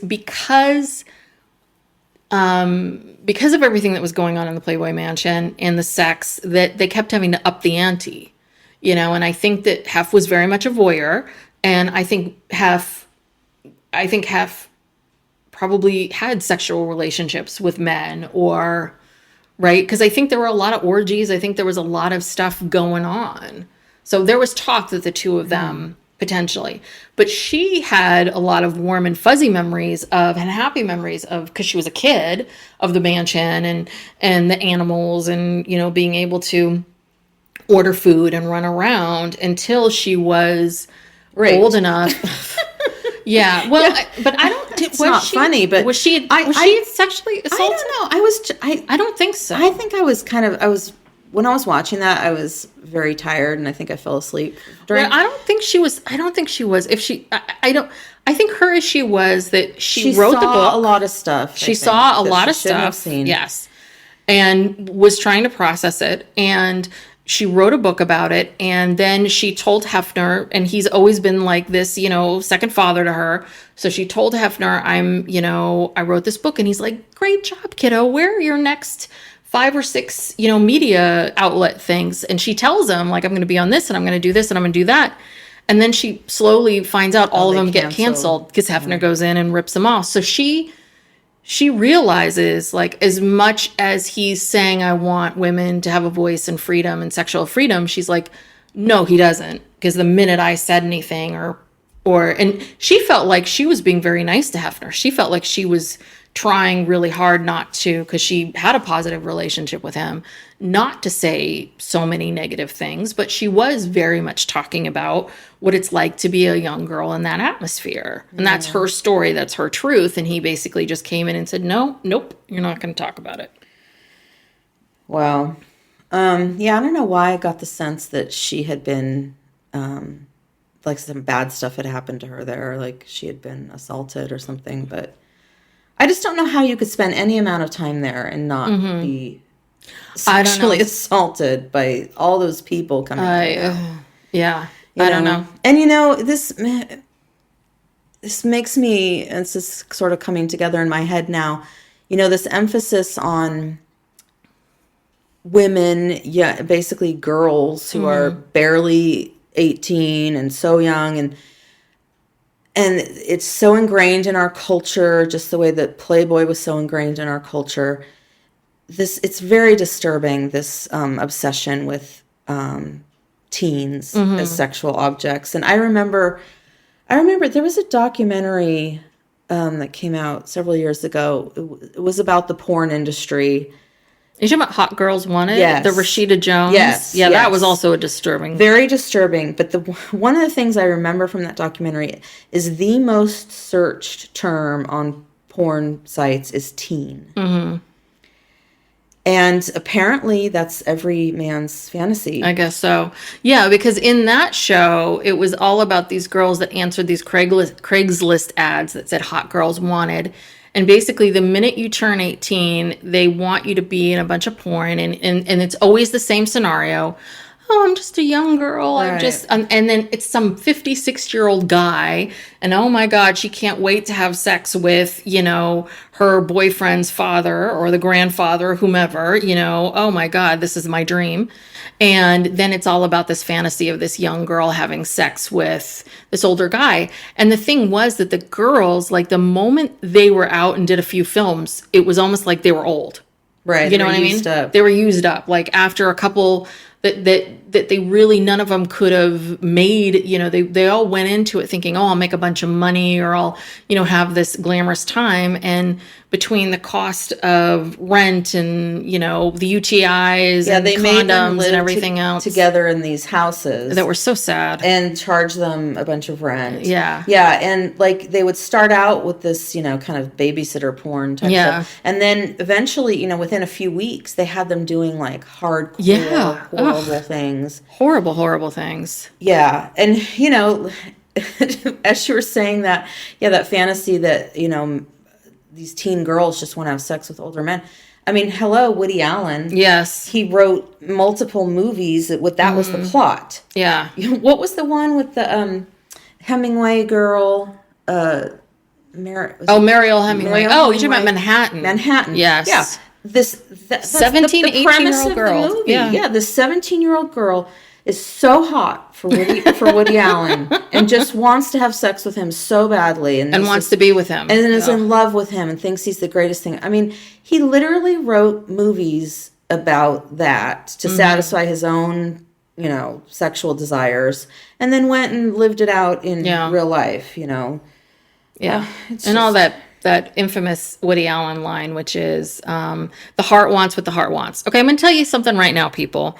of everything that was going on in the Playboy Mansion and the sex, that they kept having to up the ante, and I think that Hef was very much a voyeur, and I think Hef probably had sexual relationships with men, or right, because I think there were a lot of orgies. I think there was a lot of stuff going on. So there was talk that the two of them potentially, but she had a lot of warm and fuzzy memories and happy memories of, because she was a kid, of the mansion and the animals and, being able to order food and run around until she was old enough. Yeah. Well, but I don't, it's not funny, but was she sexually assaulted? I don't know. I don't think so. I think when I was watching that, I was very tired, and I think I fell asleep during. Well, I don't think she was. If she, I think her issue was that she wrote the book. A lot of stuff. She saw a lot of stuff. Have seen. Yes, and was trying to process it, and she wrote a book about it, and then she told Hefner, and he's always been like this, second father to her. So she told Hefner, I wrote this book, and he's like, great job, kiddo. Where are your next 5 or 6, media outlet things? And she tells him, like, I'm going to be on this, and I'm going to do this, and I'm going to do that. And then she slowly finds out all of them get canceled because Hefner goes in and rips them off. So she realizes, like, as much as he's saying, I want women to have a voice and freedom and sexual freedom, she's like, no, he doesn't. Because the minute I said anything or and she felt like she was being very nice to Hefner. She felt like she was trying really hard not to, because she had a positive relationship with him, not to say so many negative things, but she was very much talking about what it's like to be a young girl in that atmosphere. And that's her story, that's her truth. And he basically just came in and said, nope, you're not going to talk about it. Wow. Yeah, I don't know why I got the sense that she had been, like some bad stuff had happened to her there, like she had been assaulted or something, but I just don't know how you could spend any amount of time there and not be sexually assaulted by all those people coming in. Yeah, I don't know. And this makes me, and this is sort of coming together in my head now, this emphasis on women, basically girls who are barely 18 and so young, and it's so ingrained in our culture, just the way that Playboy was so ingrained in our culture. It's very disturbing, this obsession with teens as sexual objects. And I remember there was a documentary that came out several years ago. It was about the porn industry. Are you talking about Hot Girls Wanted? Yes. The Rashida Jones? Yes. Yeah, that was also a disturbing. Very disturbing. But one of the things I remember from that documentary is the most searched term on porn sites is teen. Mm-hmm. And apparently that's every man's fantasy. I guess so. Yeah, because in that show, it was all about these girls that answered these Craigslist ads that said Hot Girls Wanted. And basically, the minute you turn 18, they want you to be in a bunch of porn. And it's always the same scenario. Oh, I'm just a young girl. Right. And then it's some 56-year-old guy. And oh my God, she can't wait to have sex with, her boyfriend's father or the grandfather, whomever, oh my God, this is my dream. And then it's all about this fantasy of this young girl having sex with this older guy. And the thing was that the girls, like the moment they were out and did a few films, it was almost like they were old. Right. You know what I mean? They were used up. Like after a couple that they really, none of them could have made, they all went into it thinking, oh, I'll make a bunch of money or I'll, have this glamorous time. And between the cost of rent and, the UTIs and they made them condoms and everything else together in these houses that were so sad and charge them a bunch of rent. Yeah. Yeah. And like they would start out with this, kind of babysitter porn type stuff. And then eventually, within a few weeks, they had them doing like hardcore, horrible things. Horrible things. Yeah. And, as you were saying that, that fantasy that, these teen girls just want to have sex with older men. I mean, hello, Woody Allen. Yes. He wrote multiple movies that was the plot. Yeah. What was the one with the Hemingway girl? Mariel Hemingway. Oh, you're talking about Manhattan. Manhattan. Yes. Yeah. That's 17, 18-year-old girl. The movie. Yeah, the 17-year-old girl is so hot for Woody Allen and just wants to have sex with him so badly and wants to be with him and is in love with him and thinks he's the greatest thing. I mean, he literally wrote movies about that to satisfy his own, sexual desires, and then went and lived it out in real life, Yeah. And all that infamous Woody Allen line, which is the heart wants what the heart wants. Okay, I'm going to tell you something right now, people.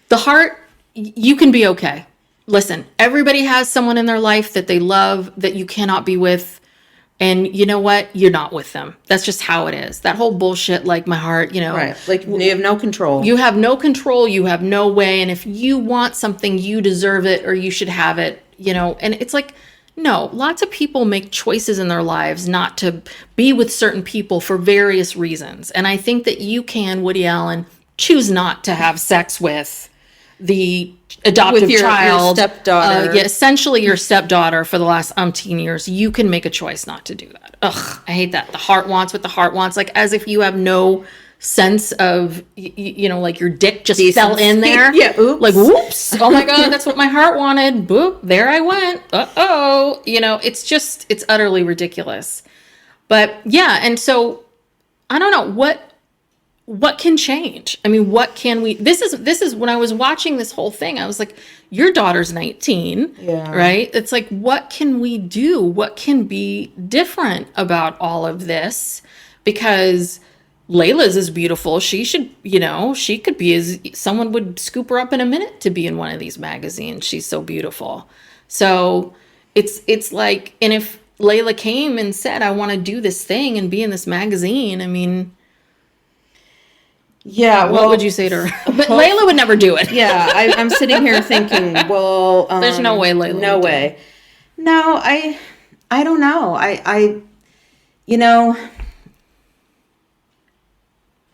The heart, you can be okay. Listen, everybody has someone in their life that they love that you cannot be with. And you know what? You're not with them. That's just how it is. That whole bullshit, like my heart, Right. Like you have no control. You have no control. You have no way. And if you want something, you deserve it or you should have it, And it's like, no, lots of people make choices in their lives not to be with certain people for various reasons. And I think that you can, Woody Allen, choose not to have sex with the adoptive child, your stepdaughter. Essentially your stepdaughter for the last umpteen years. You can make a choice not to do that. Ugh, I hate that. The heart wants what the heart wants, like as if you have no sense of, like your dick just fell in there. Yeah, oops. Like, whoops. Oh my God, that's what my heart wanted. Boop, there I went. Uh-oh. It's utterly ridiculous. But yeah, and so I don't know what can change? I mean, what can we, this is when I was watching this whole thing, I was like, your daughter's 19, right? It's like, what can we do? What can be different about all of this? Because Layla's is beautiful. She should, she could be someone would scoop her up in a minute to be in one of these magazines. She's so beautiful. So it's like, and if Layla came and said, I want to do this thing and be in this magazine, I mean, yeah, what would you say to her? But Layla would never do it. Yeah, I'm sitting here thinking, well, there's no way Layla no would way. Do it. No, I don't know.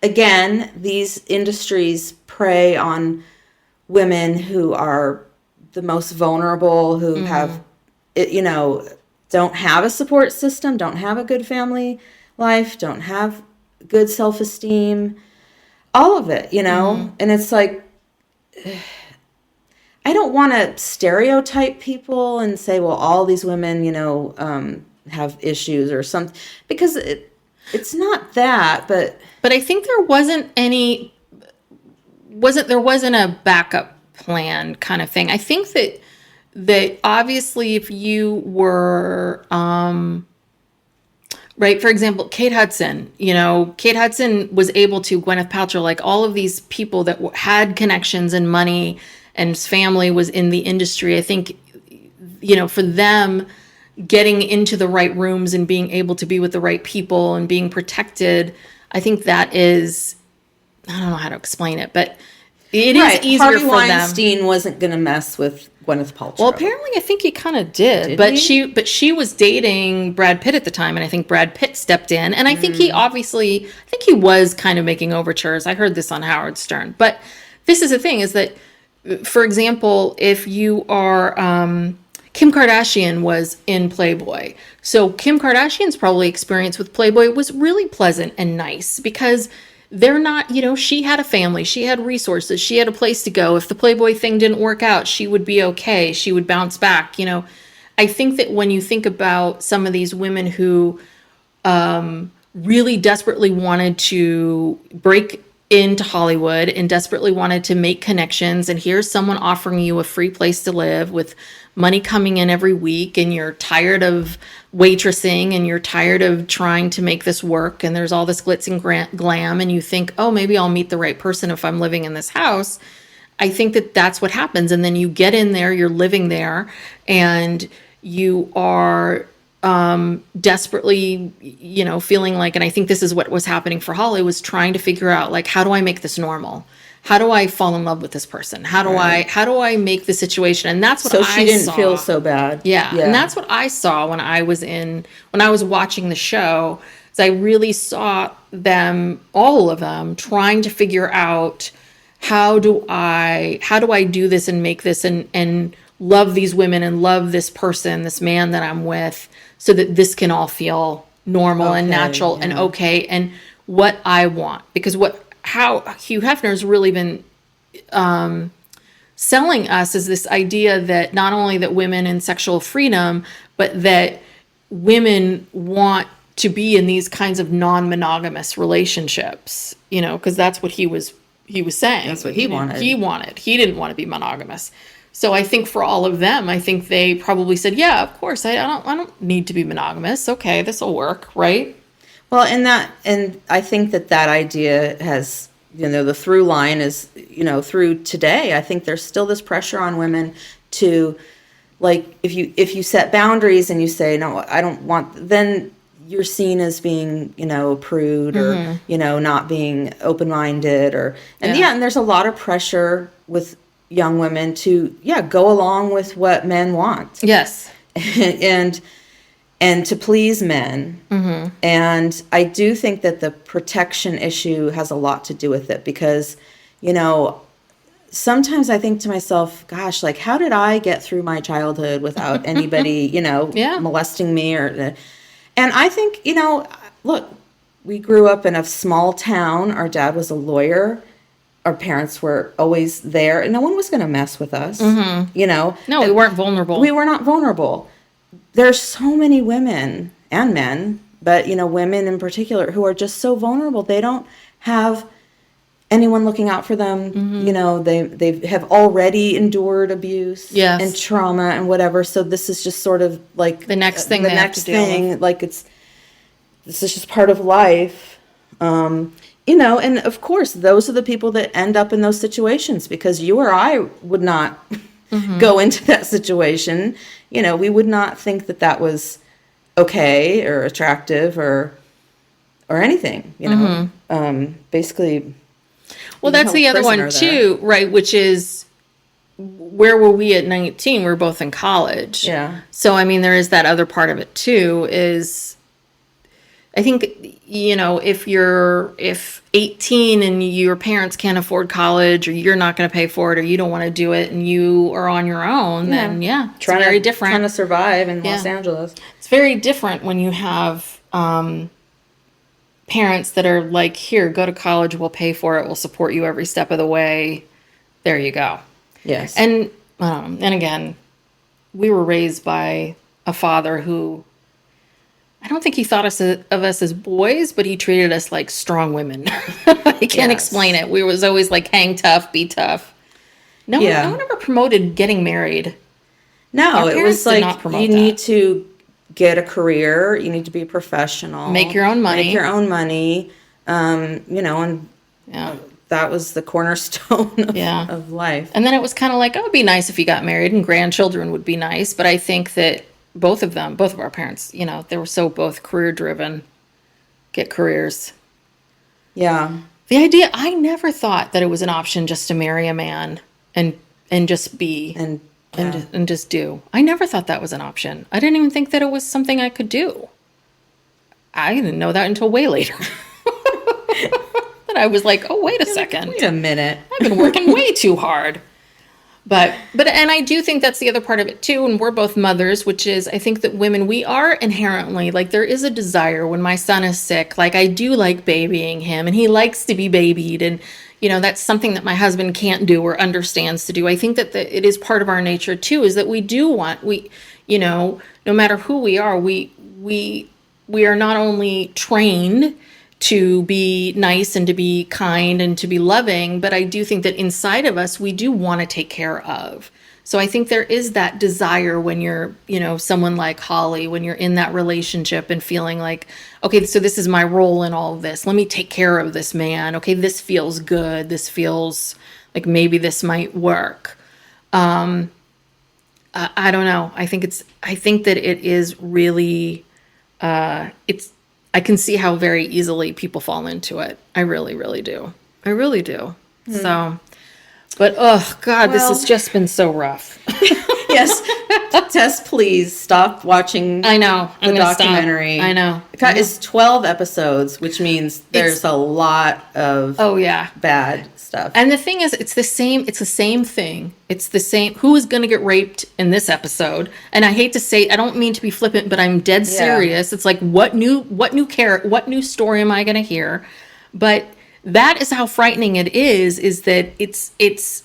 Again, these industries prey on women who are the most vulnerable, who have, don't have a support system, don't have a good family life, don't have good self-esteem. All of it, and it's like, I don't want to stereotype people and say, well, all these women, have issues or something, because it's not that, but I think there wasn't a backup plan kind of thing. I think that obviously if you were, right. For example, Kate Hudson, Kate Hudson was able to, Gwyneth Paltrow, like all of these people that had connections and money and his family was in the industry. I think, for them getting into the right rooms and being able to be with the right people and being protected, I think that is, I don't know how to explain it, but it is easier Harvey for Weinstein them. Wasn't going to mess with Gwyneth Paltrow. Well, apparently, I think he kind of did, but she was dating Brad Pitt at the time, and I think Brad Pitt stepped in, and I think he was kind of making overtures. I heard this on Howard Stern, but this is the thing: is that, for example, if you are Kim Kardashian was in Playboy, so Kim Kardashian's probably experience with Playboy was really pleasant and nice because they're not, she had a family, she had resources, she had a place to go. If the Playboy thing didn't work out, she would be okay. She would bounce back. I think that when you think about some of these women who really desperately wanted to break into Hollywood and desperately wanted to make connections, and here's someone offering you a free place to live with money coming in every week, and you're tired of waitressing and you're tired of trying to make this work, and there's all this glitz and glam, and you think, oh, maybe I'll meet the right person if I'm living in this house. I think that that's what happens. And then you get in there, you're living there, and you are desperately, feeling like, and I think this is what was happening for Holly, was trying to figure out, like, how do I make this normal? How do I fall in love with this person? How do I make the situation? And that's what I saw. So she didn't feel so bad. Yeah. And that's what I saw when I was watching the show. Is I really saw them, all of them, trying to figure out how do I do this and make this and love these women and love this person, this man that I'm with, so that this can all feel normal and natural and okay, and what I want. Because how Hugh Hefner has really been selling us is this idea that not only that women in sexual freedom, but that women want to be in these kinds of non-monogamous relationships, because that's what he was saying. That's what he wanted. He didn't want to be monogamous. So I think for all of them, I think they probably said, yeah, of course, I don't need to be monogamous. Okay, this will work, right? Well, and I think that idea has, the through line is, through today. I think there's still this pressure on women to, like, if you set boundaries and you say, no, I don't want, then you're seen as being, a prude or, not being open-minded and there's a lot of pressure with young women to, go along with what men want. Yes. and to please men. Mm-hmm. And I do think that the protection issue has a lot to do with it because, sometimes I think to myself, gosh, like, how did I get through my childhood without anybody, molesting me and I think, look, we grew up in a small town. Our dad was a lawyer. Our parents were always there and no one was going to mess with us, No, we weren't vulnerable. We were not vulnerable. There's so many women and men, but, women in particular who are just so vulnerable. They don't have anyone looking out for them. You know, they have already endured abuse and trauma and whatever. So this is just sort of like the next thing. Like this is just part of life. You know, and of course, those are the people that end up in those situations, because you or I would not go into that situation. You know, we would not think that that was okay or attractive or anything, you know. Basically, well, that's the other one too, right? Which is, where were we at 19? We were both in college. Yeah. So, I mean, there is that other part of it too, is I think, you know, if 18 and your parents can't afford college, or you're not going to pay for it, or you don't want to do it, and you are on your own, then it's very different. Trying to survive in Los Angeles. It's very different when you have parents that are like, here, go to college, we'll pay for it, we'll support you every step of the way. There you go. Yes. And again, we were raised by a father who, I don't think he thought of us as boys, but he treated us like strong women. I can't explain it. We was always like, hang tough, be tough. No one ever promoted getting married. No, it was like, you need to get a career, you need to be a professional, make your own money, you know, and that was the cornerstone of life. And then it was kind of like, oh, it'd be nice if you got married, and grandchildren would be nice. But I think that both of our parents, you know, they were so both career driven, get careers. Yeah. The idea, I never thought that it was an option just to marry a man and just be and just do. I never thought that was an option. I didn't even think that it was something I could do. I didn't know that until way later. Then I was like, oh, wait a second. Wait a minute. I've been working way too hard. But and I do think that's the other part of it too. And we're both mothers, which is, I think that women, we are inherently, like, there is a desire when my son is sick. Like, I do like babying him, and he likes to be babied. And, you know, that's something that my husband can't do or understands to do. I think that it is part of our nature too, is that we do want, you know, no matter who we are, we are not only trained to be nice and to be kind and to be loving, but I do think that inside of us, we do want to take care of. So I think there is that desire when you're, you know, someone like Holly, when you're in that relationship and feeling like, okay, so this is my role in all of this. Let me take care of this man. Okay, this feels good. This feels like maybe this might work. I don't know. I think that it is really, I can see how very easily people fall into it. I really, really do. I really do. So, but oh God, this has just been so rough. Yes. Tess, please stop watching. I know. The documentary. Stop. I know. It's 12 episodes, which means there's a lot of bad stuff. And the thing is, it's the same thing. It's the same. Who is going to get raped in this episode? And I hate to say, I don't mean to be flippant, but I'm dead serious. It's like, what new story am I going to hear? But that is how frightening it is that it's,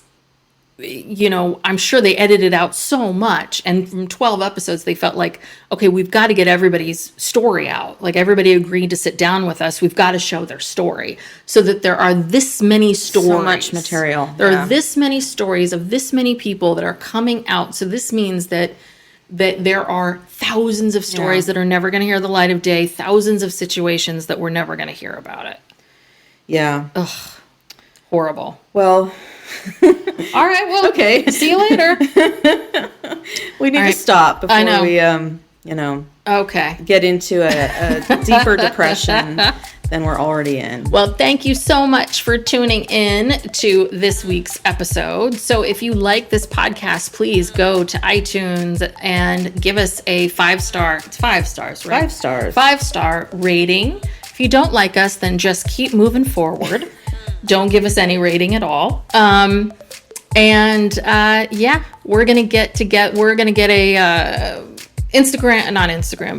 you know, I'm sure they edited out so much. And from 12 episodes, they felt like, okay, we've got to get everybody's story out. Like, everybody agreed to sit down with us. We've got to show their story, so that there are this many stories. So much material. There are this many stories of this many people that are coming out. So this means that there are thousands of stories that are never going to hear the light of day, thousands of situations that we're never going to hear about it. Yeah. Ugh. Horrible. Well... All right, well, okay. See you later. We need to stop before we, get into a deeper depression than we're already in. Well, thank you so much for tuning in to this week's episode. So if you like this podcast, please go to iTunes and give us a 5-star, it's 5 stars, right? 5 stars. 5-star rating. If you don't like us, then just keep moving forward. Don't give us any rating at all. We're gonna get a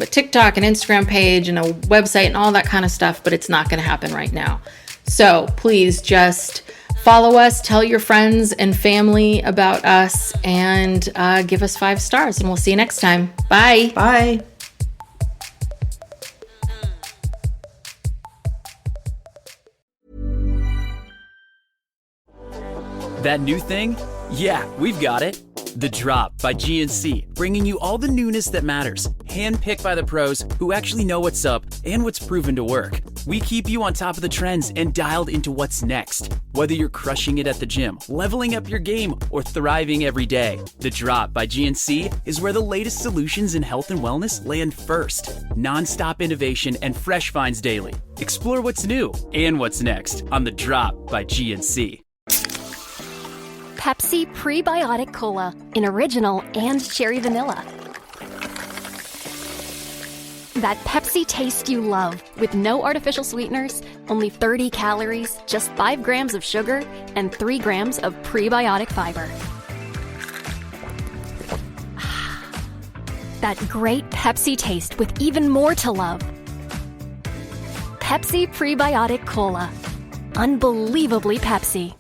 TikTok and Instagram page and a website and all that kind of stuff, but it's not gonna happen right now. So please just follow us, tell your friends and family about us, and give us 5 stars, and we'll see you next time. Bye. Bye. That new thing? Yeah, we've got it. The Drop by GNC, bringing you all the newness that matters, handpicked by the pros who actually know what's up and what's proven to work. We keep you on top of the trends and dialed into what's next. Whether you're crushing it at the gym, leveling up your game, or thriving every day, The Drop by GNC is where the latest solutions in health and wellness land first. Non-stop innovation and fresh finds daily. Explore what's new and what's next on The Drop by GNC. Pepsi Prebiotic Cola in original and cherry vanilla. That Pepsi taste you love with no artificial sweeteners, only 30 calories, just 5 grams of sugar, and 3 grams of prebiotic fiber. That great Pepsi taste with even more to love. Pepsi Prebiotic Cola. Unbelievably Pepsi.